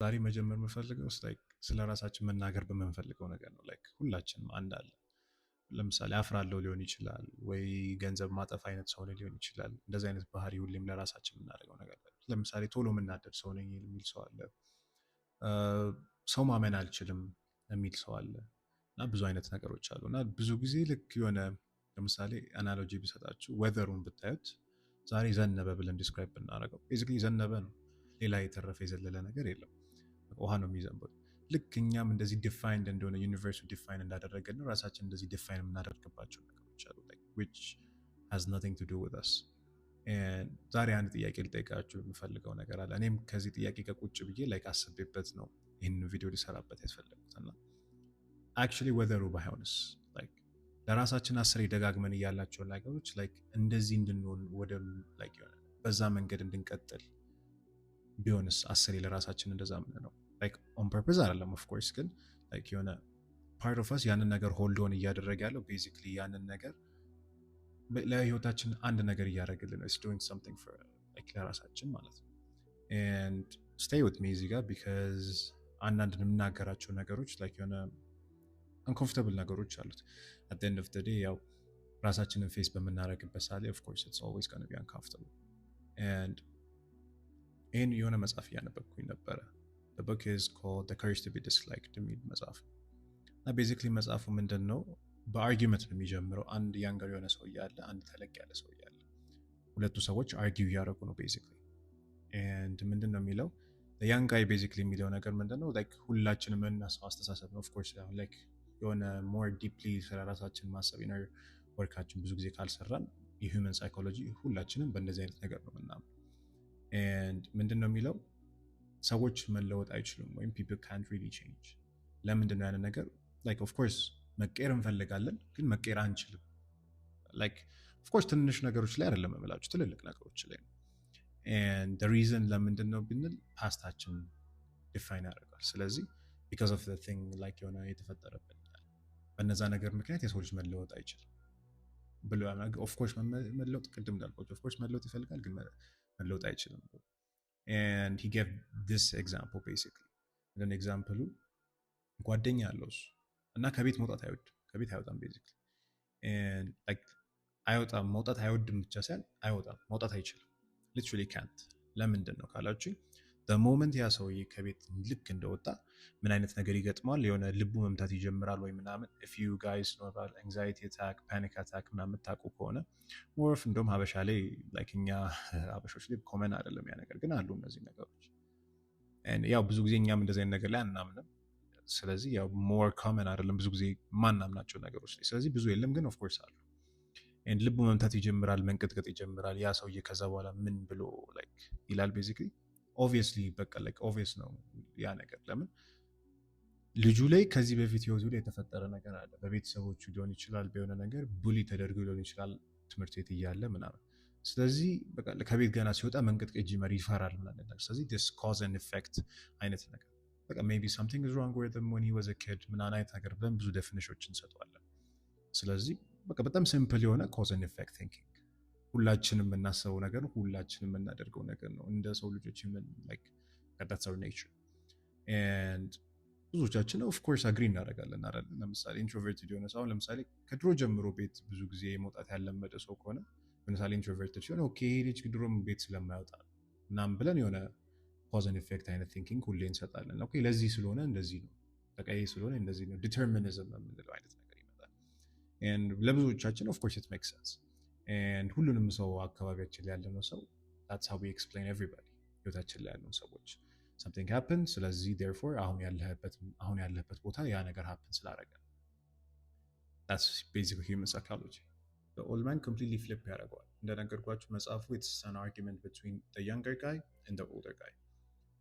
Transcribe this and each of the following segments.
ዛሬ መጀመር የምፈልገው ስለ ራሳችን መናገር በምንፈልገው ነገር ነው። ሁላችንም አንድ አለ። ለምሳሌ አፍራለሁ ሊሆን ይችላል፣ ወይ ገንዘብ ማጠፍ አይነት ሰው ሊሆን ይችላል። እንደዚህ አይነት ባህሪ ሁሌም ለራሳችን የምናደርገው ነገር አለ። ለምሳሌ ቶሎ የምናደድ ሰው ነኝ የሚል ሰው አለ። ሰው ማመን አልችልም የሚል ሰው አለ። እና ብዙ አይነት ነገሮች አሉ። እና ብዙ ጊዜ ልክ የሆነ ለምሳሌ አናሎጂ ቢሰጣችሁ ዌዘሩን ብታዩት ዛሬ ዘነበ ብለን ዲስክራይብ ብናደርገው ቤዚክሊ ዘነበ ነው። ሌላ የተረፈ የዘለለ ነገር የለም። ውሃ ነው የሚዘንበው። ልክ እኛም እንደዚህ ዲፋይንድ እንደሆነ ዩኒቨርሱ ዲፋይን እንዳደረገን ራሳችን እንደዚህ ዲፋይን የምናደርግባቸው ነገሮች አሉ which has nothing to do with us. ዛሬ አንድ ጥያቄ ልጠይቃችሁ የምፈልገው ነገር አለ። እኔም ከዚህ ጥያቄ ከቁጭ ብዬ አስቤበት ነው ይህን ቪዲዮ ሊሰራበት ያስፈለጉት እና actually weather ባይሆንስ ለራሳችን አስሬ ደጋግመን እያላቸውን ነገሮች እንደዚህ እንድንሆን ወደ በዛ መንገድ እንድንቀጥል ቢሆንስ አስሬ ለራሳችን እንደዛ ምን ነው ኦን ፐርፐዝ አይደለም ኦፍ ኮርስ ግን የሆነ ፓርት ኦፍ አስ ያንን ነገር ሆልድ ኦን እያደረገ ያለው ቤዚክሊ ያንን ነገር ለህይወታችን አንድ ነገር እያደረግልን ነው doing something for ለራሳችን ማለት ነው and stay with me እዚህ ጋር because አንዳንድ የምናገራቸው ነገሮች የሆነ uncomfortable ነገሮች አሉት at the end of the day ያው ራሳችንን ፌስ በምናደርግበት ሰዓት of course it's always going to be uncomfortable and ይህን የሆነ መጽሐፍ እያነበብኩኝ ነበረ the book is called The Courage to be Disliked የሚል መጽሐፍ እና ቤዚክሊ መጽሐፉ ምንድን ነው በአርጊመንት ነው የሚጀምረው አንድ ያንገር የሆነ ሰው እያለ አንድ ተለቅ ያለ ሰው እያለ ሁለቱ ሰዎች አርጊው እያደረጉ ነው ቤዚክሊ and ምንድን ነው የሚለው ያንግ ጋይ ቤዚክሊ የሚለው ነገር ምንድን ነው ሁላችንም የምናስበው አስተሳሰብ ነው ኦፍኮርስ የሆነ ሞር ዲፕሊ ስለራሳችን ማሰብ ኢነር ወርካችን ብዙ ጊዜ ካልሰራን የሂውመን ሳይኮሎጂ ሁላችንም በእንደዚህ አይነት ነገር ነው ምናምን and ምንድን ነው የሚለው ሰዎች መለወጥ አይችሉም ወይም people can't really change ለምንድን ነው ያንን ነገር of course መቀየር እንፈልጋለን ግን መቀየር አንችልም of course ትንሽ ነገሮች ላይ አይደለም የምላችሁ ትልልቅ ነገሮች ላይ ነው and the reason ለምንድን ነው ብንል ፓስታችን ዲፋይን ያደርጋል ስለዚህ because of the thing የሆነ የተፈጠረብን በነዛ ነገር ምክንያት የሰው ልጅ መለወጥ አይችልም ብሎ of course መለወጥ ቅድም እንዳልኳችሁ of course መለወጥ ይፈልጋል ግን መለወጥ አይችልም and he gave this example basically an example ጓደኛ አለው እሱ እና ከቤት መውጣት አይወድም ከቤት አይወጣም basically and አይወጣም መውጣት አይወድም ብቻ ሳይሆን አይወጣም መውጣት አይችልም literally can't ለምንድን ነው ካላችሁ the moment ያ ሰውዬ ከቤት ልክ እንደወጣ ምን አይነት ነገር ይገጥማል የሆነ ልቡ መምታት ይጀምራል ወይ ምናምን if you guys know about anxiety attack panic attack ምናምን ታውቁ ከሆነ more of እንደውም ሀበሻ ላይ እኛ ሀበሾች ላይ ኮመን አይደለም ያ ነገር ግን አሉ እነዚህ ነገሮች and ያው ብዙ ጊዜ እኛም እንደዚህ አይነት ነገር ላይ አናምንም ስለዚህ ያው more common አይደለም ብዙ ጊዜ ማናምናቸው ነገሮች ላይ ስለዚህ ብዙ የለም ግን of course አሉ and ልቡ መምታት ይጀምራል መንቀጥቀጥ ይጀምራል ያ ሰውዬ ከዛ በኋላ ምን ብሎ ይላል basically obviously በቃ obvious ነው ያ ነገር ለምን ልጁ ላይ ከዚህ በፊት ህይወቱ ላይ የተፈጠረ ነገር አለ በቤተሰቦቹ ሊሆን ይችላል በሆነ ነገር ቡሊ ተደርጎ ሊሆን ይችላል ትምህርት ቤት እያለ ምናምን ስለዚህ በቃ ከቤት ገና ሲወጣ መንቀጥቀጥ ይጀምራል ይፈራል ምናምን ነገር ስለዚህ this cause and effect አይነት ነገር በቃ maybe something is wrong with him when he was a kid ምናምን አይነት ነገር ብለን ብዙ ዴፊኒሽኖችን እንሰጠዋለን ስለዚህ በቃ በጣም ሲምፕል የሆነ cause and effect thinking ሁላችንም የምናስበው ነገር ነው ሁላችንም የምናደርገው ነገር ነው እንደ ሰው ልጆች that's our nature and ብዙዎቻችን of course agree እናደርጋለን አይደል ለምሳሌ introverted የሆነ ሰው ለምሳሌ ከድሮ ጀምሮ ቤት ብዙ ጊዜ መውጣት ያለመደ ሰው ከሆነ ለምሳሌ introverted ሲሆን ኦኬ ልጅ ድሮም ቤት ስለማይወጣ ምናምን ብለን የሆነ cause and effect አይነት thinking ሁሌ እንሰጣለን ኦኬ ለዚህ ስለሆነ እንደዚህ ነው ተቀይ ስለሆነ እንደዚህ ነው determinism የምንለው አይነት ነገር ይመጣል and ለብዙዎቻችን of course it makes sense and ሁሉንም ሰው አካባቢያችን ላይ ያለነው ሰው that's how we explain everybody ህይወታችን ላይ ያለነው ሰዎች something happened ስለዚህ therefore አሁን ያለህበት ቦታ ያ ነገር happen ስላደረገ that's basically human psychology the old man completely flip ያደርገዋል እንደነገርኳችሁ መጽሐፉ it's an argument between the younger guy and the older guy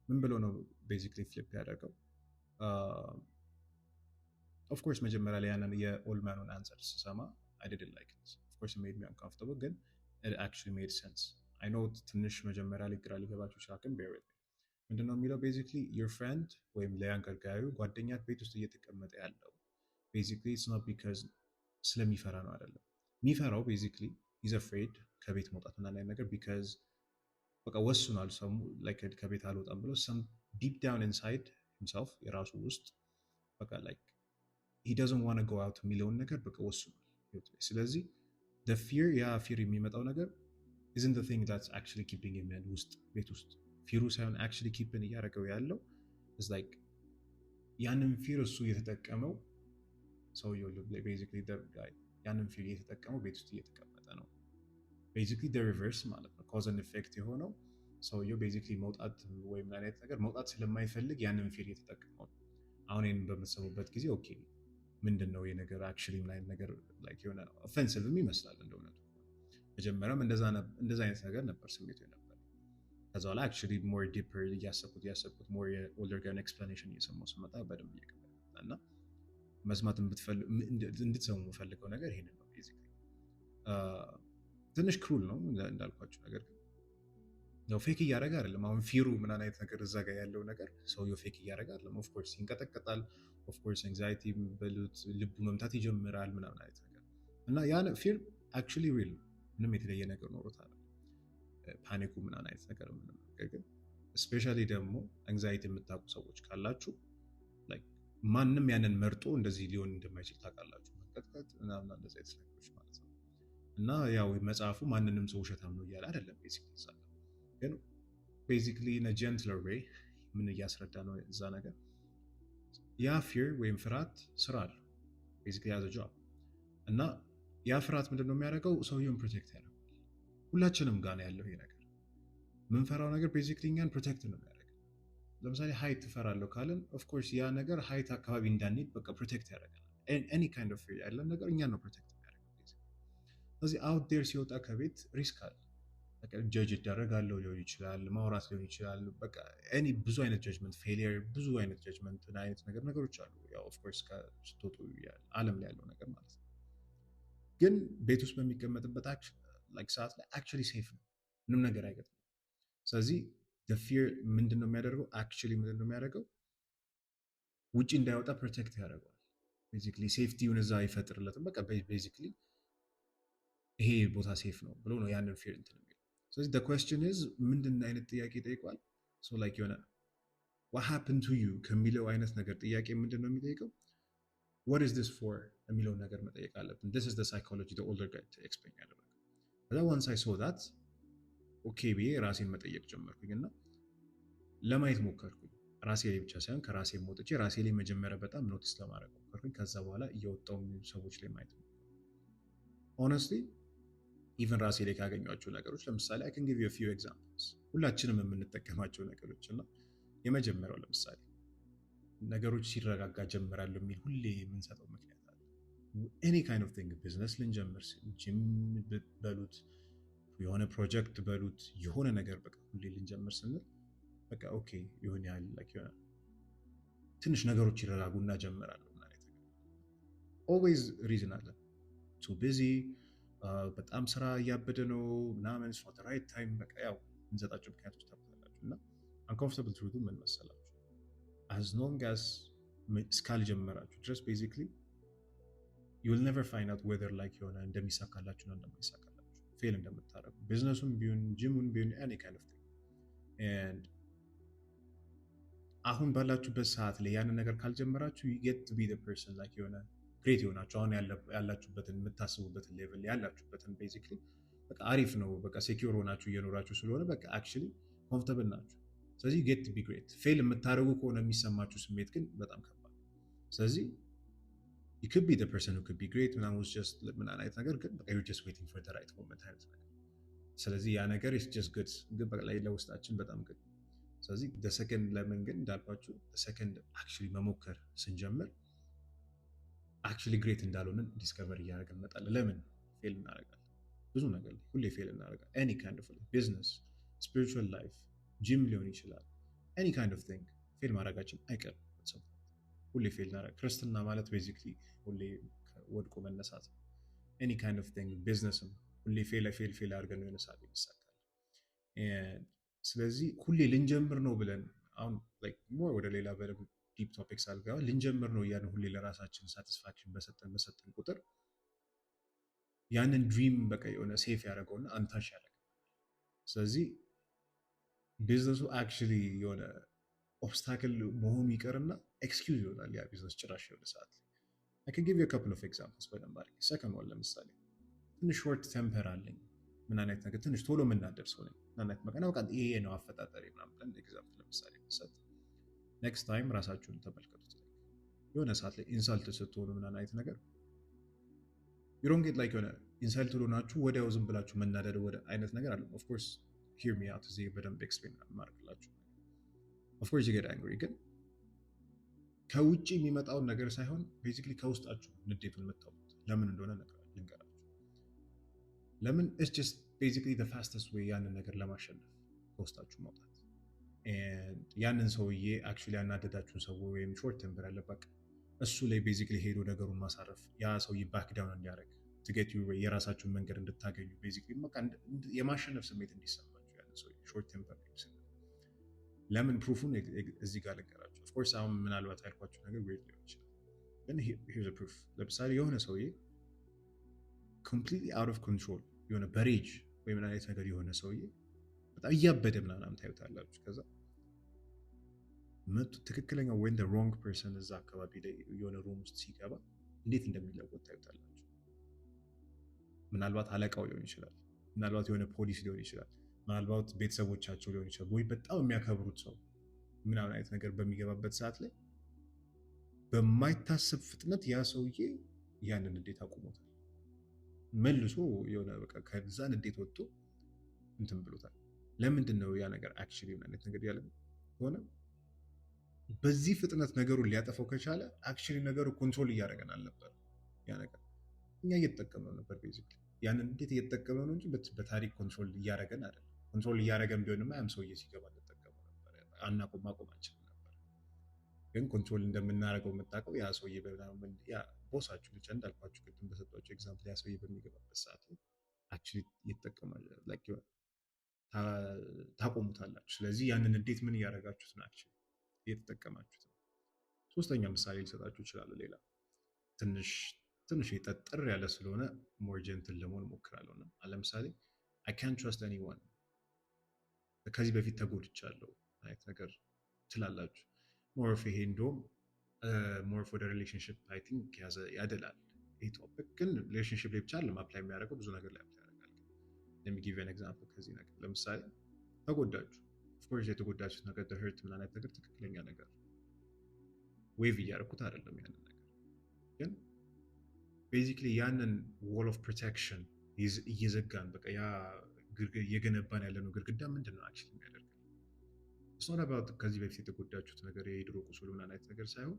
ምን ብሎ ነው basically flip ያደርገው of course መጀመሪያ ላይ ያንን የኦልድ ማኑን answer ስሰማ I didn't like it of course it made me uncomfortable ግን it actually made sense I know ትንሽ መጀመሪያ ላይ ግራ ሊገባችሁ ይችላል ግን bear with me ምንድነው የሚለው basically your friend ወይም ለያንገር ጋዩ ጓደኛት ቤት ውስጥ እየተቀመጠ ያለው basically it's not because ስለሚፈራ ነው አይደለም የሚፈራው basically he's afraid ከቤት መውጣት እና ነገር because በቃ ወስኗል ሰው ከቤት አልወጣም ብሎ some ዲፕ ዳውን ኢንሳይድ ሂምሰልፍ የራሱ ውስጥ በቃ ላይክ ሂ ዶዝንት ዋና ጎ አውት የሚለውን ነገር በቃ ወስኗል። ስለዚህ ፊር ያ ፊር የሚመጣው ነገር isn't the thing that's actually keeping him in ውስጥ ቤት ውስጥ ፊሩ ሳይሆን actually keeping እያደረገው ያለው is like ያንን ፊር እሱ እየተጠቀመው ሰውየው basically the guy ያንን ፊር እየተጠቀመው ቤት ውስጥ እየተቀመጠ ነው። basically the reverse ማለት ነው። cause and effect የሆነው ሰውየው basically መውጣት ወይም አይነት ነገር መውጣት ስለማይፈልግ ያንን ፊር እየተጠቀመው አሁን ይህን በምትሰሙበት ጊዜ ኦኬ ምንድን ነው የነገር actually ምን አይነት ነገር like የሆነ offensive ይመስላል እንደ እውነቱ መጀመሪያም እንደዛ አይነት ነገር ነበር ስሜቱ የነበር። ከዛ በኋላ actually more deeper እያሰብኩት more የኦልደር ጋርን ኤክስፕላኔሽን እየሰማሁ ስመጣ በደንብ እየገባኝ መጣ እና መስማት እንድትሰሙ የምፈልገው ነገር ይሄንን ነው። ቤዚክሊ ትንሽ ክሩል ነው እንዳልኳችሁ፣ ነገር ግን ያው ፌክ እያደረገ አይደለም። አሁን ፊሩ ምናምን አይነት ነገር እዛ ጋር ያለው ነገር ሰውየው ፌክ እያደረገ አይደለም። ኦፍኮርስ ይንቀጠቀጣል፣ ኦፍኮርስ ኤንግዛይቲ በሉት ልቡ መምታት ይጀምራል ምናምን አይነት ነገር እና ያ ፊር actually real ነው። ምንም የተለየ ነገር ኖሮት አይደለም ፓኒኩ ምናምን አይነት ነገር ምንም ነገር ግን ስፔሻሊ ደግሞ አንግዛይቲ የምታውቁ ሰዎች ካላችሁ ማንም ያንን መርጦ እንደዚህ ሊሆን እንደማይችል ታውቃላችሁ። መንቀጥቀጥ ምናምን እንደዚህ አይነት ነገሮች ማለት ነው። እና ያው መጽሐፉ ማንንም ሰው ውሸታም ነው እያለ አይደለም ቤዚክሊ ይዛል። ግን ቤዚክሊ ኢን አ ጀንትለር ዌይ ምን እያስረዳ ነው እዛ ነገር ያ ፊር ወይም ፍርሃት ስራ አለው ቤዚክሊ ያዘ ጆብ እና ያ ፍርሃት ምንድን ነው የሚያደርገው? ሰውየውን ፕሮቴክት ያደርጋል። ሁላችንም ጋር ነው ያለው ይሄ ነገር። የምንፈራው ነገር ቤዚክሊ እኛን ፕሮቴክት ነው የሚያደርገው። ለምሳሌ ሀይት ትፈራለሁ ካለን ኦፍኮርስ ያ ነገር ሀይት አካባቢ እንዳንሄድ በቃ ፕሮቴክት ያደርጋል። ኤኒ ካይንድ ኦፍ ፊር ያለን ነገር እኛን ነው ፕሮቴክት የሚያደርገው። ስለዚህ አውት ዴር ሲወጣ ከቤት ሪስክ አለ። በቃ ጀጅ ይደረጋለሁ ሊሆን ይችላል፣ ማውራት ሊሆን ይችላል። በቃ ኤኒ ብዙ አይነት ጀጅመንት፣ ፌሊየር፣ ብዙ አይነት ጀጅመንት አይነት ነገሮች አሉ። ያው ኦፍኮርስ ስትወጡ ዓለም ላይ ያለው ነገር ማለት ነው። ግን ቤት ውስጥ በሚቀመጥበት ሰዓት ላይ አክቹዋሊ ሴፍ ነው፣ ምንም ነገር አይገጥም። ስለዚህ ፊር ምንድን ነው የሚያደርገው? አክቹዋሊ ምንድን ነው የሚያደርገው? ውጭ እንዳይወጣ ፕሮቴክት ያደርገዋል። ቤዚክሊ ሴፍቲውን እዛ አይፈጥርለትም። በቃ ቤዚክሊ ይሄ ቦታ ሴፍ ነው ብሎ ነው ያንን ፊር እንትን የሚለው። ስለዚህ ኩዌስችን ኢዝ ምንድን አይነት ጥያቄ ጠይቋል? የሆነ ዋት ሃፕን ቱ ዩ ከሚለው አይነት ነገር ጥያቄ ምንድን ነው የሚጠይቀው? what is this for የሚለውን ነገር መጠየቅ አለብን። this is the psychology the older guy explain ያለው ነገር። ከዛ once I saw that ኦኬ ብዬ ራሴን መጠየቅ ጀመርኩኝ እና ለማየት ሞከርኩኝ። ራሴ ላይ ብቻ ሳይሆን ከራሴ ወጥቼ ራሴ ላይ መጀመሪያ በጣም ኖቲስ ለማድረግ ሞከርኩኝ። ከዛ በኋላ እየወጣው ሰዎች ላይ ማየት ሞከርኩኝ። honestly even ራሴ ላይ ካገኟቸው ነገሮች ለምሳሌ I can give you a few examples ሁላችንም የምንጠቀማቸው ነገሮች እና የመጀመሪያው ለምሳሌ ነገሮች ሲረጋጋ ጀምራለሁ የሚል ሁሌ የምንሰጠው ምክንያት አለ። ኤኒ ካይንድ ኦፍ ቲንግ ቢዝነስ ልንጀምር፣ ጂም በሉት፣ የሆነ ፕሮጀክት በሉት፣ የሆነ ነገር በቃ ሁሌ ልንጀምር ስንል በቃ ኦኬ ይሁን ያህል የሆነ ትንሽ ነገሮች ይረጋጉና ጀምራለሁ ማለት ነው። ኦልዌይዝ ሪዝን አለ። ቱ ቢዚ፣ በጣም ስራ እያበደ ነው ምናምን፣ ሶት ራይት ታይም፣ በቃ ያው እንሰጣቸው ምክንያቶች ታውቃላችሁ። እና አንኮምፎርታብል ትሩቱ ምን መሰላችሁ? as long as እስካልጀመራችሁ ድረስ basically you will never find out whether የሆነ እንደሚሳካላችሁ ነው እንደማይሳካላችሁ፣ ፌል እንደምታረጉ፣ ቢዝነሱም ቢሆን ጂሙን ቢሆን any kind of thing and አሁን ባላችሁበት ሰዓት ላይ ያንን ነገር ካልጀመራችሁ you get to be the person የሆነ ግሬት የሆናችሁ አሁን ያላችሁበትን የምታስቡበትን ሌቭል ያላችሁበትን basically በቃ አሪፍ ነው፣ በቃ ሴኪዩር ሆናችሁ እየኖራችሁ ስለሆነ በቃ actually ኮምፎርታብል ናችሁ። ስለዚህ ጌት ቱ ቢ ግሬት። ፌል የምታደርጉ ከሆነ የሚሰማችሁ ስሜት ግን በጣም ከባድ። ስለዚህ you could be the person who could be great ምናምን was just ምን አይነት ነገር ግን በቃ you're just waiting for the right moment አይነት ነገር። ስለዚህ ያ ነገር is just good ግን በቃ ለውስጣችን በጣም good። ስለዚህ the second ለምን ግን እንዳልኳችሁ the second actually መሞከር ስንጀምር actually great እንዳልሆንን ዲስከቨር እያደረግን እንመጣለን። ለምን ፌል እናደርጋለን? ብዙ ነገር ሁሌ ፌል እናደርጋለን። any kind of business, spiritual life፣ ጂም ሊሆን ይችላል። any kind of thing ፌል ማድረጋችን አይቀርም። ሁሌ ፌል እናደርግ። ክርስትና ማለት ቤዚክሊ ሁሌ ወድቆ መነሳት ነው። any kind of thing ቢዝነስም ሁሌ ፌል አድርገን የሆነ ሰዓት ይሳካል። ስለዚህ ሁሌ ልንጀምር ነው ብለን አሁን ሞር ወደ ሌላ ዲፕ ቶፒክስ አልገባ ልንጀምር ነው እያልን ሁሌ ለራሳችን ሳቲስፋክሽን በሰጠን ቁጥር ያንን ድሪም በቃ የሆነ ሴፍ ያደረገውና አንታሽ ያደረገ። ስለዚህ ቢዝነሱ አክቹዋሊ የሆነ ኦብስታክል መሆኑ ይቀርና ኤክስኪውዝ ይሆናል ያ ቢዝነስ ጭራሽ የሆነ ሰዓት ላይ። I can give you a couple of examples በደንብ አድርጌ። ሰከንድ ዋን ለምሳሌ ትንሽ ሾርት ቴምፐር አለኝ ምን አይነት ነገር ትንሽ ቶሎ የምናደር ሰው ነኝ ምን አይነት መቀና በቃ ይሄ ነው አፈጣጠሪ ምናምን ብለን ኤግዛምፕል ለምሳሌ ሰጥ ኔክስት ታይም ራሳችሁን ተመልከቱት። የሆነ ሰዓት ላይ ኢንሳልት ስትሆኑ ምን አይነት ነገር you don't get like የሆነ ኢንሳልት ሆናችሁ ወዲያው ዝም ብላችሁ መናደድ ወደ አይነት ነገር አለ። ኦፍ ኮርስ hear me out እዚህ በደንብ ኤክስፕሌን ማድረግላችሁ ኦፍ ኮርስ you get angry ግን ከውጭ የሚመጣውን ነገር ሳይሆን ቤዚክሊ ከውስጣችሁ ንዴቱን የምታውቁት ለምን እንደሆነ ልንገራችሁ። ለምን it's just basically the fastest way ያንን ነገር ለማሸነፍ ከውስጣችሁ ማውጣት and ያንን ሰውዬ actually ያናደዳችሁን ሰው ወይም ሾርት ቴምፐር ያለበት እሱ ላይ ቤዚክሊ ሄዶ ነገሩን ማሳረፍ ያ ሰውዬ ባክ ዳውን እንዲያደርግ to get you የራሳችሁን መንገድ እንድታገኙ ቤዚክሊ የማሸነፍ ስሜት እንዲሰማችሁ ያንን ሰውዬ ሾርት ቴምፐር ለምን ፕሩፉን እዚህ ጋር ልንገራችሁ። ኦፍ ኮርስ አሁን ምናልባት ያልኳችሁ ነገር ዌርድ ሊሆን ይችላል ግን here's a proof። ለምሳሌ የሆነ ሰውዬ completely out of control የሆነ በሬጅ ወይ ምን አይነት ነገር የሆነ ሰውዬ በጣም እያበደ ምናምን ታዩታላችሁ። ከዛ መጡ ትክክለኛ when the wrong person እዛ አካባቢ ላይ የሆነ ሩም ውስጥ ሲገባ እንዴት እንደሚለወጥ ታዩታላችሁ። ምናልባት አለቃው ሊሆን ይችላል፣ ምናልባት የሆነ ፖሊስ ሊሆን ይችላል፣ ምናልባት ቤተሰቦቻቸው ሊሆን ይችላል፣ ወይ በጣም የሚያከብሩት ሰው ምናምን አይነት ነገር በሚገባበት ሰዓት ላይ በማይታሰብ ፍጥነት ያ ሰውዬ ያንን እንዴት አቁሞታል። መልሶ የሆነ በቃ ከዛን እንዴት ወጥቶ እንትን ብሎታል። ለምንድን ነው ያ ነገር አክቹሊ ምን አይነት ነገር ያለ ሆነ በዚህ ፍጥነት ነገሩን ሊያጠፋው ከቻለ አክቹሊ ነገሩ ኮንትሮል እያደረገን አልነበር። ያ ነገር እኛ እየተጠቀምነው ነበር ቤዚክሊ ያንን እንዴት እየተጠቀምነው ነው እንጂ በታሪክ ኮንትሮል እያደረገን አይደለም። ኮንትሮል እያደረገን ቢሆንማ ያም ሰውዬ ሲገባ እንጠቀመው ነበር፣ ማቆም አንችልም ነበር። ግን ኮንትሮል እንደምናደርገው የምታውቀው ያ ሰውዬ በምናምን ያ ቦሳችሁ ብቻ እንዳልኳችሁ ቅድም በሰጧችሁ ኤግዛምፕል ያ ሰውዬ በሚገባበት ሰዓት ላይ አክቹሊ ይጠቀማል ላይክ ታቆሙታላችሁ። ስለዚህ ያንን እንዴት ምን እያደረጋችሁት ነው አክቹሊ እየተጠቀማችሁት ነው። ሶስተኛ ምሳሌ ልሰጣችሁ እችላለሁ። ሌላ ትንሽ የጠጠር ያለ ስለሆነ ሞር ጀንትል ለመሆን እሞክራለሁ እና ለምሳሌ I can't trust anyone ከዚህ በፊት ተጎድቻለሁ አይነት ነገር ትላላችሁ። ሞር ኦፍ ይሄ እንደውም ሞር ኦፍ ወደ ሪሌሽንሽፕ አይ ቲንክ ያደላል ይሄ ቶፒክ። ግን ሪሌሽንሽፕ ላይ ብቻ አፕላይ የሚያደርገው ብዙ ነገር ላይ አፕላይ ያደርጋል። let me give you an example ከዚህ ነገር ለምሳሌ ተጎዳችሁ። of course የተጎዳችሁት ነገር the hurt ምን አይነት ነገር ትክክለኛ ነገር ዌቭ እያደረኩት አይደለም ያንን ነገር ግን ቤዚክሊ ያንን wall of protection እየዘጋን በቃ ያ እየገነባን ያለነው ግድግዳ ምንድን ነው አክቹሊ የሚያደርገው? it's not about ከዚህ በፊት የተጎዳችሁት ነገር የድሮ ቁስል ምን አይነት ነገር ሳይሆን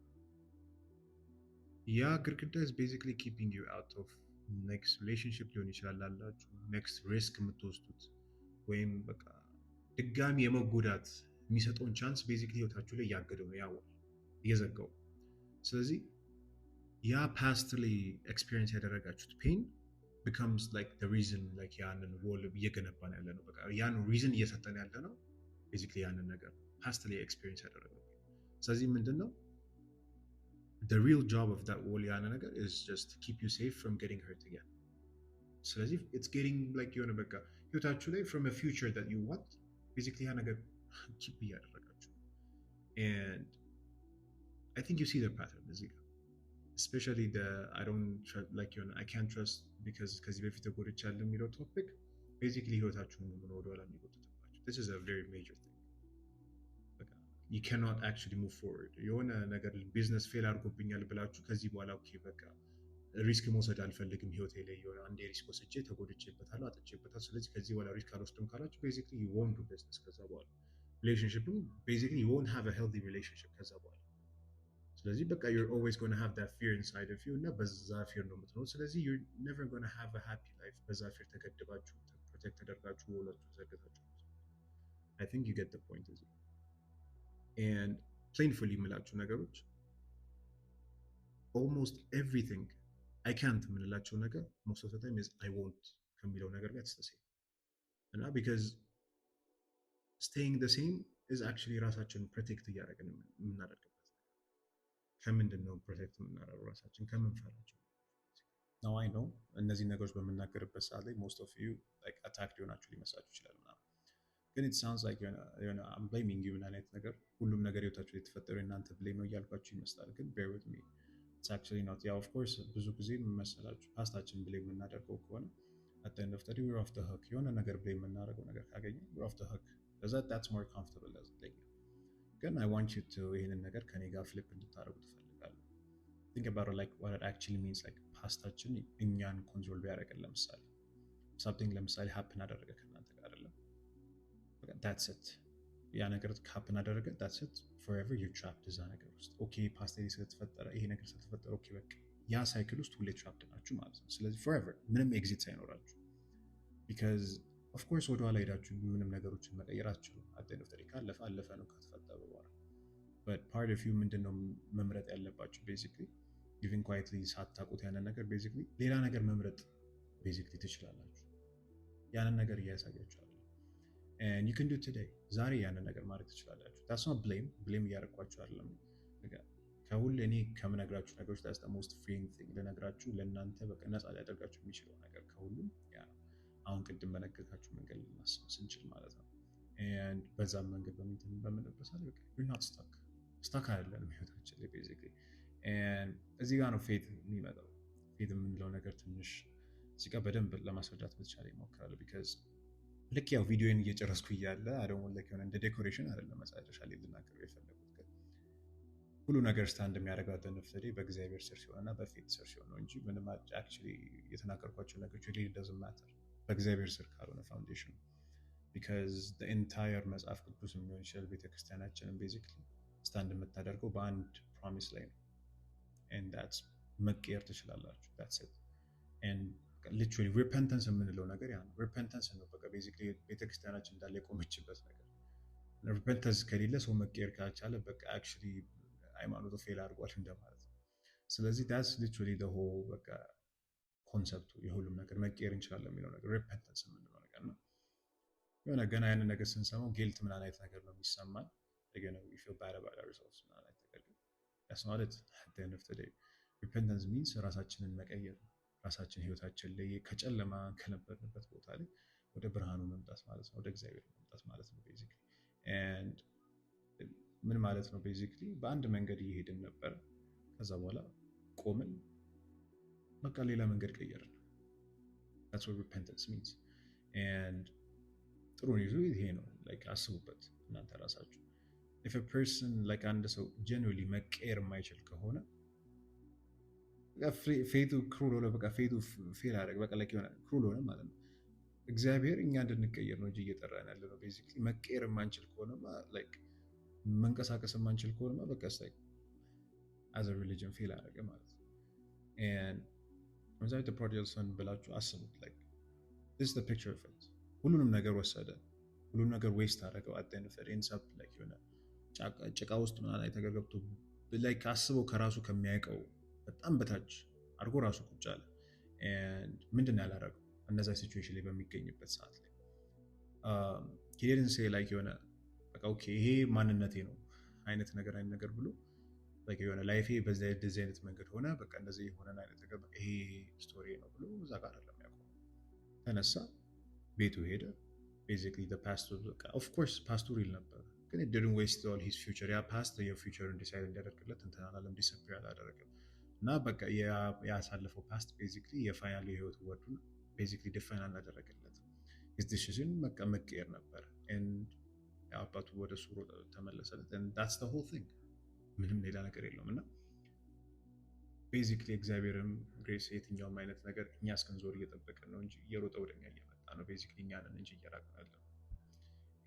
ያ ግድግዳ is basically keeping you out of next relationship ሊሆን ይችላል አላችሁ next risk የምትወስዱት ወይም በቃ ድጋሚ የመጎዳት የሚሰጠውን ቻንስ ቤዚክሊ ህይወታችሁ ላይ እያገደው ነው ያው እየዘጋው። ስለዚህ ያ ፓስት ላይ ኤክስፒሪየንስ ያደረጋችሁት ፔን becomes like the reason like ያንን wall እየገነባን ያለ ነው በቃ ያን ሪዝን እየሰጠን ያለ ነው ቤዚክሊ ያንን ነገር ፓስት ላይ ኤክስፒሪየንስ ያደረገው። ስለዚህ ምንድነው the real job of that wall ያንን ነገር is just to keep you safe from getting hurt again። ስለዚህ it's getting like የሆነ በቃ ህይወታችሁ ላይ from a future that you want basically ያ ነገር keep እያደረጋችሁ and I think you see the pattern እዚህ ጋር especially the I don't trust like I can't trust because ከዚህ በፊት ተጎድቻለሁ የሚለው ቶፒክ basically ህይወታችሁን ሙሉ ወደ ኋላ የሚጎትትባችሁ this is a very major thing። you cannot actually move forward የሆነ ነገር ቢዝነስ ፌል አድርጎብኛል ብላችሁ ከዚህ በኋላ ኦኬ በቃ ሪስክ መውሰድ አልፈልግም ህይወቴ ላይ የሆነ አንዴ ሪስክ ወስጄ ተጎድቼበታለሁ አጥቼበታለሁ ስለዚህ ከዚህ በኋላ ሪስክ አልወስድም ካላችሁ basically you won't do business ከዛ በኋላ relationshipም basically you won't have a healthy relationship ከዛ በኋላ። ስለዚህ በቃ you're always going to have that fear inside of you እና በዛ ፊር ነው የምትኖሩት። ስለዚህ you're never going to have a happy life በዛ ፊር ተገድባችሁ ፕሮቴክት ተደርጋችሁ ወላችሁ ዘግታችሁ I think you get the point እዚህ and plainly የምላችሁ ነገሮች almost everything I can't የምንላቸው ነገር most of the time is I won't ከሚለው ነገር ጋር ተስተሳሰይ እና because staying the same is actually ራሳችንን ፕሮቴክት እያደረግን የምናደርገው ከምንድን ነው ፕሮቴክት የምናደርገው ራሳችን ከምንፈራቸው ነው። አይ ነው እነዚህ ነገሮች በምናገርበት ሰዓት ላይ most of you like attacked ሊሆናችሁ ሊመስላችሁ ይችላል ምናምን ግን it sounds like የሆነ I'm blaming you ምን አይነት ነገር ሁሉም ነገር ህይወታችሁ የተፈጠረው እናንተ ብሌም ነው እያልኳችሁ ይመስላል። ግን bear with me, it's actually not. ያው of course ብዙ ጊዜ መሰላችሁ ፓስታችን ብሌም የምናደርገው ከሆነ at the end of the day we're off the hook። የሆነ ነገር ብሌም የምናደርገው ነገር ካገኘ we're off the hook. that's more comfortable as a thing። ግን I want you to ይህንን ነገር ከኔ ጋር ፍሊፕ እንድታደርጉ ትፈልጋለሁ። think about it, like what it actually means. like ፓስታችን እኛን ኮንትሮል ቢያደርገን ለምሳሌ something ለምሳሌ happen አደረገ ከእናንተ ጋር አይደለም፣ that's it። ያ ነገር happen አደረገ that's it forever you're trapped እዛ ነገር ውስጥ። ኦኬ ፓስታ ስለተፈጠረ ይሄ ነገር ስለተፈጠረ ኦኬ በቃ ያ ሳይክል ውስጥ ሁሌ trapped ናችሁ ማለት ነው። ስለዚህ forever ምንም ኤግዚት ሳይኖራችሁ because of course ወደ ኋላ ሄዳችሁ ምንም ነገሮችን መቀየር አትችሉም። at the end of the day ካለፈ አለፈ ነው ከተፈጠረ በኋላ። but part of you ምንድነው መምረጥ ያለባችሁ basically even quietly ሳታውቁት ያንን ነገር basically ሌላ ነገር መምረጥ basically ትችላላችሁ። ያንን ነገር እያሳያችኋለሁ and you can do today ዛሬ ያንን ነገር ማድረግ ትችላላችሁ። that's not blame እያደረኳችሁ አይደለም። ከሁሉ እኔ ከምነግራችሁ ነገሮች that's the most freeing thing ልነግራችሁ ለእናንተ በቃ ነፃ ሊያደርጋችሁ የሚችለው ነገር ከሁሉም ያ ነው። አሁን ቅድም በነገርኳችሁ መንገድ ልናስብ ስንችል ማለት ነው። and በዛም መንገድ በምንበሳ ላይ በቃ you're not stuck አይደለንም ህይወታችን ላይ basically and እዚህ ጋር ነው ፌት የሚመጣው። ፌት የምንለው ነገር ትንሽ እዚህ ጋር በደንብ ለማስረዳት በተቻለ ይሞክራሉ። ቢካዝ ልክ ያው ቪዲዮን እየጨረስኩ እያለ አደሞ ልክ የሆነ እንደ ዴኮሬሽን አይደለም መጨረሻ ላይ ልናገረው የፈለጉት። ግን ሁሉ ነገር ስታንድ የሚያደርገው አደነፍተዴ በእግዚአብሔር ስር ሲሆንና በፌት ስር ሲሆን ነው እንጂ ምንም አክቹሊ የተናገርኳቸው ነገሮች really doesn't matter በእግዚአብሔር ስር ካልሆነ ፋውንዴሽኑ። ቢካዝ the entire መጽሐፍ ቅዱስ የሚሆን ይችላል ቤተክርስቲያናችንን ቤዚክሊ ስታንድ የምታደርገው በአንድ ፕሮሚስ ላይ ነው and that's መቀየር ትችላላችሁ that's it and literally repentance የምንለው ነገር ያ ነው። repentance ነው በቃ basically ቤተክርስቲያናችን እንዳለ የቆመችበት ነገር። repentance ከሌለ ሰው መቀየር ካልቻለ በቃ actually ሃይማኖቱ ፌል አድርጓል እንደማለት ነው። ስለዚህ that's literally the whole በቃ ኮንሰፕቱ የሁሉም ነገር መቀየር እንችላለን የሚለው ነገር repentance የምንለው ነገር ነው። የሆነ ገና ያንን ነገር ስንሰማው ጊልት ምን አይነት ነገር ነው የሚሰማን again we feel bad about ourselves ምን አይነት ነገር ግን that's not it at the end of the day repentance means ራሳችንን መቀየር ነው። ራሳችን ህይወታችን ላይ ከጨለማ ከነበርንበት ቦታ ላይ ወደ ብርሃኑ መምጣት ማለት ነው። ወደ እግዚአብሔር መምጣት ማለት ነው ቤዚክሊ and ምን ማለት ነው ቤዚክሊ በአንድ መንገድ እየሄድን ነበር ከዛ በኋላ ቆምን በቃ ሌላ መንገድ ቀየርን። that's what repentance means and ጥሩ ነው ይሄ ነው like አስቡበት እናንተ ራሳችሁ if a person like አንድ ሰው genuinely መቀየር የማይችል ከሆነ ፌቱ ክሩል ሆነ በቃ ፌቱ ፌል አደረገ በቃ ላይ ሆነ ክሩል ሆነ ማለት ነው። እግዚአብሔር እኛ እንድንቀየር ነው እንጂ እየጠራን ያለ ነው ቤዚክሊ መቀየር የማንችል ከሆነማ ላይክ መንቀሳቀስ የማንችል ከሆነማ በቃ ሳይ as a religion ፌል አደረገ ማለት ነው። and when the prodigal son ብላችሁ አስቡት like this is the picture of it ሁሉንም ነገር ወሰደ ሁሉንም ነገር ዌስት አደረገው at the end of the day ends up like የሆነ ጭቃ ውስጥ ምናምን ላይ ተገብቶ like አስበው ከራሱ ከሚያውቀው በጣም በታች አድርጎ ራሱ ቁጭ አለ and ምንድነው ያላደረገው እነዛ ሲቹዌሽን ላይ በሚገኝበት ሰዓት ላይ he didn't say like የሆነ በቃ ኦኬ ይሄ ማንነቴ ነው አይነት ነገር ብሎ like የሆነ ላይፌ በዚህ አይነት መንገድ ሆነ በቃ እንደዚህ የሆነን አይነት ነገር ይሄ ስቶሪ ነው ብሎ እዛ ጋር አይደለም ያቆመው። ተነሳ ቤቱ ሄደ basically the pastor of course pastor ይል ነበር ግን it didn't waste all his future ያ pastor your future ዲሳይድ እንዲያደርግለት እንትን አላለም ዲስፕሪን አላደረገም እና በቃ ያሳለፈው ፓስት ቤዚክሊ የፋይናል የህይወት ወርዱን ቤዚክሊ ዲፋይን አላደረገለትም። his decision መቀየር ነበር and አባቱ ወደ እሱ ተመለሰለት and that's the whole thing ምንም ሌላ ነገር የለውም። እና ቤዚክሊ እግዚአብሔርም ግሬስ የትኛውም አይነት ነገር እኛ እስክንዞር እየጠበቀን ነው እንጂ እየሮጠ ወደኛ እየመጣ ነው ቤዚክሊ እኛንን እንጂ እየራቅን ያለነው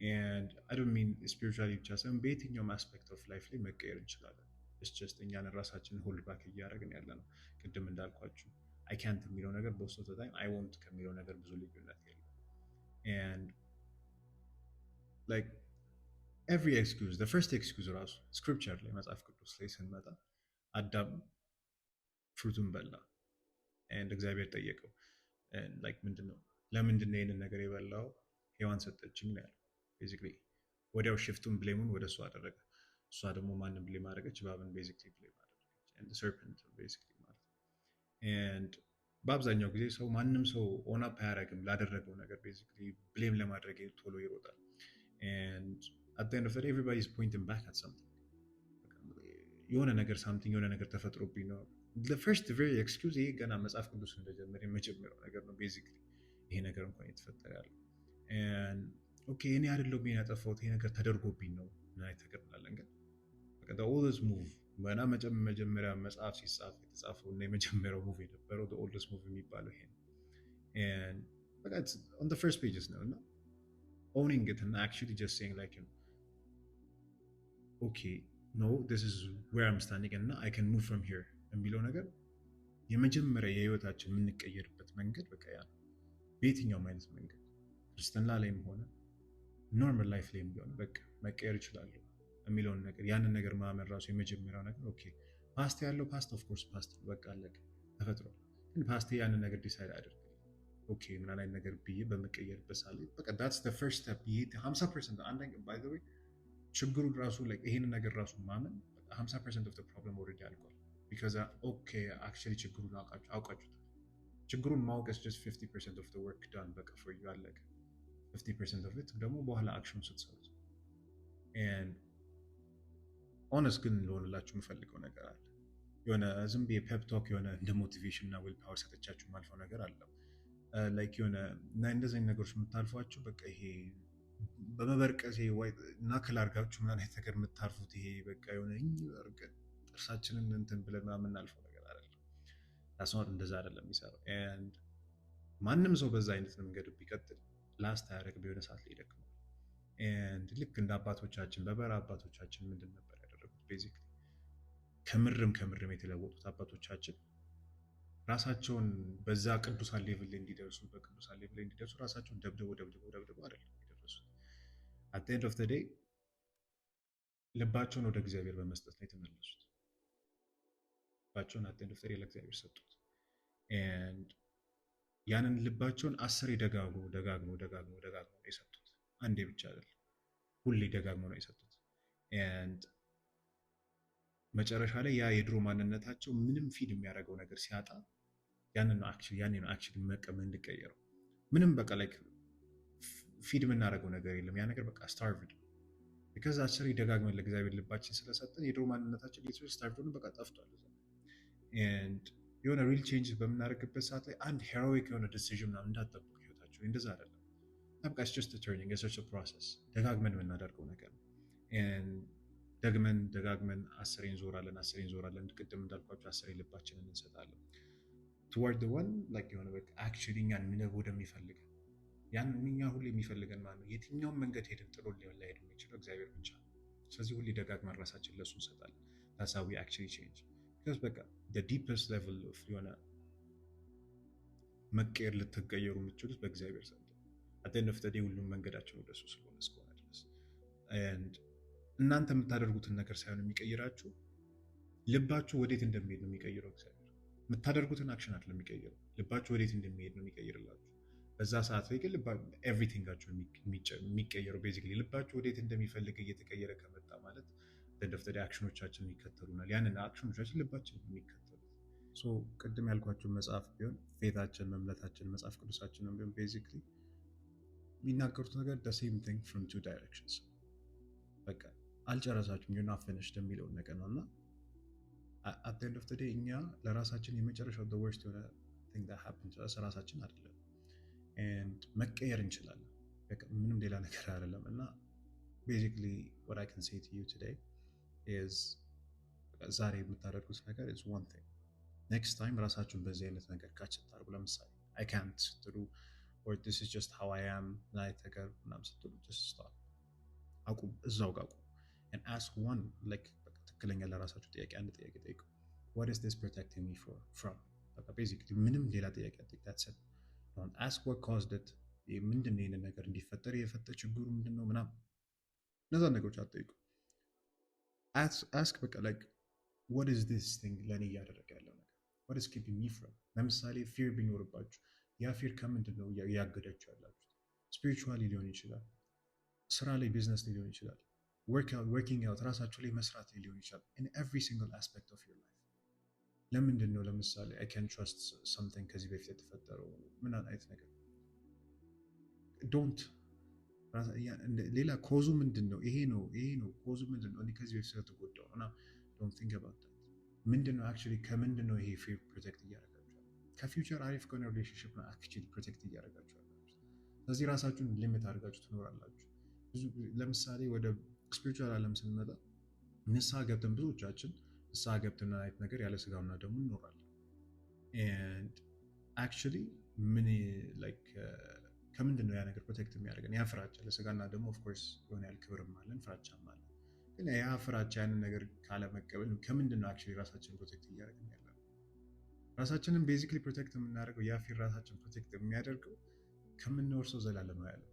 and I don't mean spiritually ብቻ ሳይሆን በየትኛውም አስፔክት ኦፍ ላይፍ ላይ መቀየር እንችላለን። it's just እኛን ራሳችንን ሆልድ ባክ እያደረግን ያለ ነው። ቅድም እንዳልኳችሁ I can't የሚለው ነገር most of the time I won't ከሚለው ነገር ብዙ ልዩነት የለም and like every excuse the first excuse ራሱ scripture ላይ መጽሐፍ ቅዱስ ላይ ስንመጣ አዳም ፍሩቱን በላ and እግዚአብሔር ጠየቀው and like ምንድነው ለምንድነው ይሄንን ነገር የበላው ሔዋን ሰጠችኝ ነው ያለው basically ወዲያው ሽፍቱን ብሌሙን ወደሱ አደረገ። እሷ ደግሞ ማንን ብሌም አደረገች? እባብን ቤዚክሊ ብሌም አደረገች and the serpent basically ማለት and በአብዛኛው ጊዜ ሰው ማንም ሰው ኦን አፕ አያደርግም ላደረገው ነገር ቤዚክሊ ብሌም ለማድረግ ቶሎ ይሮጣል and at the end of the day everybody is pointing back at something የሆነ ነገር ሳምቲንግ የሆነ ነገር ተፈጥሮብኝ ነው the first very excuse ይሄ ገና መጽሐፍ ቅዱስ እንደጀመረ የመጀመሪያው ነገር ነው ቤዚክሊ ይሄ ነገር እንኳን የተፈጠረ ያለው and okay እኔ አይደለሁም ይሄን ያጠፋሁት ይሄ ነገር ተደርጎብኝ ነው እና የተገርናለን ግን በቃ the oldest move ገና መጀመሪያ መጽሐፍ ሲጻፍ የተጻፈው እና የመጀመሪያው ሙቭ የነበረው the oldest move የሚባለው ይሄ and በቃ it's on the first pages ነው እና owning it and actually just saying like you know okay no this is where I'm standing and I can move from here የሚለው ነገር የመጀመሪያ የህይወታችን የምንቀየርበት መንገድ በቃ ያ በየትኛውም አይነት መንገድ ክርስትና ላይም ሆነ ኖርማል ላይፍ ላይም ቢሆን በቃ መቀየር ይችላል የሚለውን ነገር ያንን ነገር ማመን ራሱ የመጀመሪያው ነገር ኦኬ ፓስት ያለው ፓስት ኦፍ ኮርስ ፓስት በቃ አለቀ ተፈጥሯል ግን ፓስት ያንን ነገር ዲሳይድ አድርግ ኦኬ ምን አይነት ነገር ብዬ በመቀየርበት ሳለ በቃ that's the first step ይሄ 50% አንደኛ by the way ችግሩ ራሱ like ይሄንን ነገር ራሱ ማመን 50% of the problem already አልቋል because okay actually ችግሩን አውቃችሁታል ችግሩን ማወቅ is just 50% of the work done በቃ for you አለቀ 50% of it ደግሞ በኋላ አክሽን ስትሰሩት and honest ግን ልሆንላችሁ የምፈልገው ነገር አለ የሆነ ዝም ብዬ ፔፕ ቶክ የሆነ እንደ ሞቲቬሽን እና ዊል ፓወር ሰጥቻችሁ ማልፈው ነገር አለ ላይክ የሆነ እና እንደዚህ ነገሮች የምታልፏቸው በቃ ይሄ በመበርቀስ ይሄ ወይ ናክል አድርጋችሁ ምናምን አይነት ነገር የምታርፉት ይሄ በቃ የሆነ እርግጥ ጥርሳችንን እንትን ብለን የምናልፈው ነገር አይደለም ታስማት እንደዛ አይደለም የሚሰራው and ማንም ሰው በዛ አይነት መንገድ ቢቀጥል ላስት ያደርግ ቢሆነ ሰዓት ላይ ይደክማል and ልክ እንደ አባቶቻችን በበራ አባቶቻችን ምንድን ነበር ያደረጉት ቤዚክሊ ከምርም የተለወጡት አባቶቻችን ራሳቸውን በዛ ቅዱሳን ሌቭል ላይ እንዲደርሱ ራሳቸውን ደብድበው አይደለም የደረሱት at the end of the day ልባቸውን ወደ እግዚአብሔር በመስጠት ላይ ተመለሱት ልባቸውን at the end of the day ለእግዚአብሔር ሰጡት and ያንን ልባቸውን 10 ደጋግሞ የሰጡት አንዴ ብቻ አይደለም ሁሌ ደጋግሞ ነው የሰጡት and መጨረሻ ላይ ያ የድሮ ማንነታቸው ምንም ፊድ የሚያደርገው ነገር ሲያጣ ያንን ነው አክቹሊ መቀመን እንድቀየረው ምንም በቃ ላይክ ፊድ የምናደርገው ነገር የለም ያ ነገር በቃ ስታርቭድ because አስር ደጋግመን ለእግዚአብሔር ልባችን ስለሰጠን የድሮ ማንነታችን ሊትራሊ ስታርቭድ ነው በቃ ጠፍቷል and የሆነ ሪል ቼንጅ በምናደርግበት ሰዓት ላይ አንድ ሄሮይክ የሆነ ዲሲዥን ምናምን እንዳትጠብቁ ህይወታችሁ እንደዛ አይደለም በቃ it's just a turning it's just a process ደጋግመን የምናደርገው ነገር ነው and ደጋግመን 10 እንዞራለን ቅድም እንዳልኳችሁ 10 ልባችንን እንሰጣለን toward the one like የሆነ በቃ actually እኛን ወደሚፈልገን ያን እኛ ሁሌ የሚፈልገን ማለት ነው የትኛውም መንገድ ሄደን ጥሎ ሊሄድ የሚችለው እግዚአብሔር ብቻ ስለዚህ ሁሌ ደጋግመን ራሳችን ለሱ እንሰጣለን that's how we actually change because በቃ the deepest level of የሆነ መቀየር ልትቀየሩ የምትችሉት በእግዚአብሔር ዘንድ at the end of the day ሁሉም መንገዳችን ወደሱ ስለሆነ እስከሆነ ድረስ and እናንተ የምታደርጉትን ነገር ሳይሆን የሚቀይራችሁ ልባችሁ ወዴት እንደሚሄድ ነው የሚቀይረው እግዚአብሔር የምታደርጉትን አክሽን አይደለም የሚቀይረው ልባችሁ ወዴት እንደሚሄድ ነው የሚቀይርላችሁ በዛ ሰዓት ላይ ግን ኤቭሪቲንጋችሁ የሚቀየረው ቤዚክሊ ልባችሁ ወዴት እንደሚፈልግ እየተቀየረ ከመጣ ማለት end of the day አክሽኖቻችን ይከተሉናል ያንን አክሽኖቻችን ልባችን የሚከተሉት ሶ ቅድም ያልኳችሁ መጽሐፍ ቢሆን ፌታችን እምነታችን መጽሐፍ ቅዱሳችንን ቢሆን ቤዚክሊ የሚናገሩት ነገር the same thing from two directions በቃ አልጨረሳችሁም you're not finished የሚለውን ነገር ነውና at the end of the day እኛ ለራሳችን የመጨረሻው the worst የሆነ thing that happened to us ራሳችን አይደለም and መቀየር እንችላለን በቃ ምንም ሌላ ነገር አይደለም እና basically what I can say to you today is ዛሬ የምታደርጉት ነገር is one thing next time ራሳችሁን በዚህ አይነት ነገር ካች ታርጉ ለምሳሌ I can't ስትሉ or this is just how I am like ነገር ምናምን ስትሉ just stop አቁም እዛው ጋር አቁም and ask one like ትክክለኛ ለራሳችሁ ጥያቄ አንድ ጥያቄ ጠይቁ what is this protecting me from በቃ basically ምንም ሌላ ጥያቄ አትጠይቁ that's it don't ask what caused it ምንድነው ይሄን ነገር እንዲፈጠር የፈጠረ ችግሩ ምንድነው ምናምን እነዛ ነገሮች አትጠይቁ ask በቃ like what is this thing ለኔ እያደረገ ያለው ነገር what is keeping me from ለምሳሌ fear ቢኖርባችሁ ያ fear ከምንድነው ያገዳችሁ ያላችሁ spiritually ሊሆን ይችላል ስራ ላይ ቢዝነስ ላይ ሊሆን ይችላል working out ራሳችሁ ላይ መስራት ላይ ሊሆን ይችላል in every single aspect of your life ለምንድን ነው ለምሳሌ I can trust something ከዚህ በፊት የተፈጠረው ምን አይነት ነገር don't ሌላ ኮዙ ምንድን ነው? ይሄ ነው ኮዙ ምንድን ነው? እኔ ከዚህ በፊት ስለተጎዳው እና ዶንት ቲንክ አባውት ዳት። ምንድን ነው አክቹዋሊ ከምንድን ነው ይሄ ፊር ፕሮቴክት እያደረጋችኋል? ከፊውቸር አሪፍ ከሆነ ሪሌሽንሽፕ ነው አክቹዋሊ ፕሮቴክት እያደረጋችኋል። ስለዚህ ራሳችሁን ሊሚት አድርጋችሁ ትኖራላችሁ። ብዙ ለምሳሌ ወደ ስፒሪቹዋል ዓለም ስንመጣ ንስሐ ገብተን ብዙዎቻችን ንስሐ ገብተን አይነት ነገር ያለ ስጋውና ደግሞ እንኖራለን። ኤንድ አክቹዋሊ ምን ላይክ ከምንድን ነው ያ ነገር ፕሮቴክት የሚያደርገን? ያ ፍራቻ ለስጋና ደግሞ ኦፍኮርስ የሆነ ያህል ክብርም አለን ፍራቻም አለን። ግን ያ ፍራቻ ያንን ነገር ካለመቀበል ከምንድን ነው አክቹዋሊ ራሳችንን ፕሮቴክት እያደረግን ያለ? ራሳችንን ቤዚክሊ ፕሮቴክት የምናደርገው ያ ፊር ራሳችን ፕሮቴክት የሚያደርገው ከምንወርሰው ዘላለም ነው ያለው።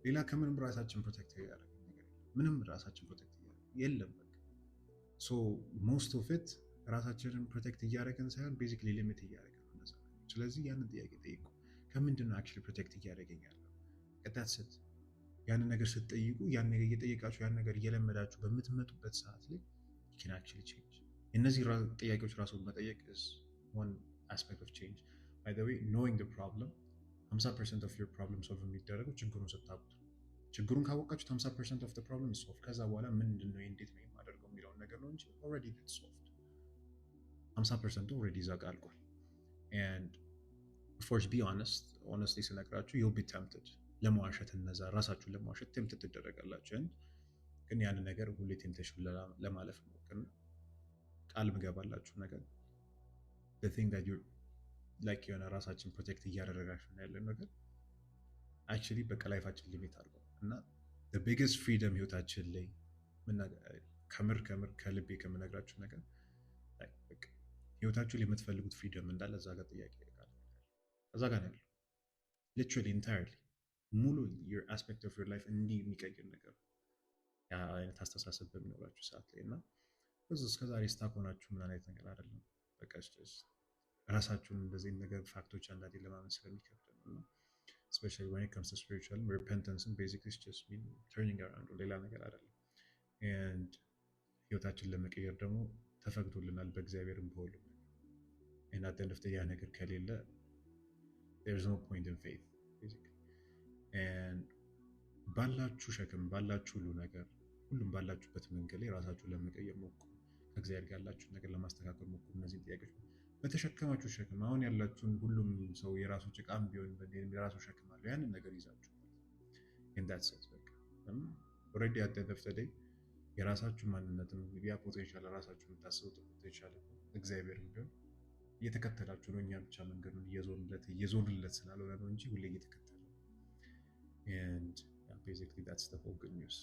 ሌላ ከምንም ራሳችን ፕሮቴክት እያደረግን ነገር ምንም ራሳችን ፕሮቴክት እያደረግን የለም። በቃ ሶ ሞስት ኦፍ ኢት ራሳችንን ፕሮቴክት እያደረግን ሳይሆን ቤዚክሊ ሊሚት እያደረግን ነው እነዛ ነገሮች። ስለዚህ ያንን ጥያቄ ጠይቁ። ከምንድን ነው አክቹዋሊ ፕሮቴክት እያደረገኝ ያለው? ቀጣት ስት ያንን ነገር ስትጠይቁ ያን ነገር እየጠየቃችሁ ያን ነገር እየለመዳችሁ በምትመጡበት ሰዓት ላይ can actually change። እነዚህ ጥያቄዎች ራሱ መጠየቅ is one aspect of change. By the way, knowing the problem 50% of your problem solve የሚደረገው ችግሩን ስታውቁት። ችግሩን ካወቃችሁት 50% of the problem is solved። ከዛ በኋላ ምንድን ነው እንዴት ነው የማደርገው የሚለውን ነገር ነው እንጂ already it's solved። 50% already እዛ ጋር አልቋል። and of course be honest honestly ስነግራችሁ you'll be tempted ለመዋሸት እነዛ ራሳችሁን ለመዋሸት ቴምፕት ትደረጋላችሁ። ግን ያንን ነገር ሁሌ ቴምፕቴሽን ለማለፍ ሞክሩ። ቃል ምገባላችሁ ነገር the thing that you like የሆነ ራሳችን ፕሮቴክት እያደረጋችሁ ነው ያለን ነገር actually በቃ ላይፋችን ሊሚት አድርገው እና the biggest freedom ህይወታችን ላይ ከምር ከልቤ ከምነግራችሁ ነገር በቃ ህይወታችሁ ላይ የምትፈልጉት ፍሪደም እንዳለ እዛ ጋር ጥያቄ እዛ ጋር ነው ያለው literally entirely ሙሉ your aspect of your life እንዲህ የሚቀይር ነገር ያ አይነት አስተሳሰብ በሚኖራችሁ ሰዓት ላይ እና እስከዛሬ ስታክ ሆናችሁ ምን አይነት ነገር አይደለም። በቃ ራሳችሁን እንደዚህ ነገር ፋክቶች አንዳንዴ ለማመን ስለሚከብድ ነው። especially when it comes to spiritual repentance and basically it's just mean turning around ሌላ ነገር አይደለም። and ህይወታችን ለመቀየር ደግሞ ተፈቅዶልናል በእግዚአብሔርም በሁሉም and at the end of the day ያ ነገር ከሌለ there's no point in faith basically and ባላችሁ ሸክም ባላችሁ ሁሉ ነገር ሁሉም ባላችሁበት መንገድ ላይ ራሳችሁን ለመቀየር ሞክሩ። ከእግዚአብሔር ጋር ያላችሁን ነገር ለማስተካከል ሞክሩ። እነዚህን ጥያቄዎች በተሸከማችሁ ሸክም አሁን ያላችሁን ሁሉም ሰው የራሱ ጭቃም ቢሆን የራሱ ሸክም አለው ያንን ነገር ይዛችሁ and that's it በቃ already at the end of the day የራሳችሁ ማንነትም ያ ፖቴንሻል ራሳችሁ የምታስቡት ፖቴንሻል እግዚአብሔርም ቢሆን እየተከተላችሁ ነው። እኛ ብቻ መንገዱን እየዞርለት ስላልሆነ ነው እንጂ ሁሌ እየተከተለ and basically that's the whole good news.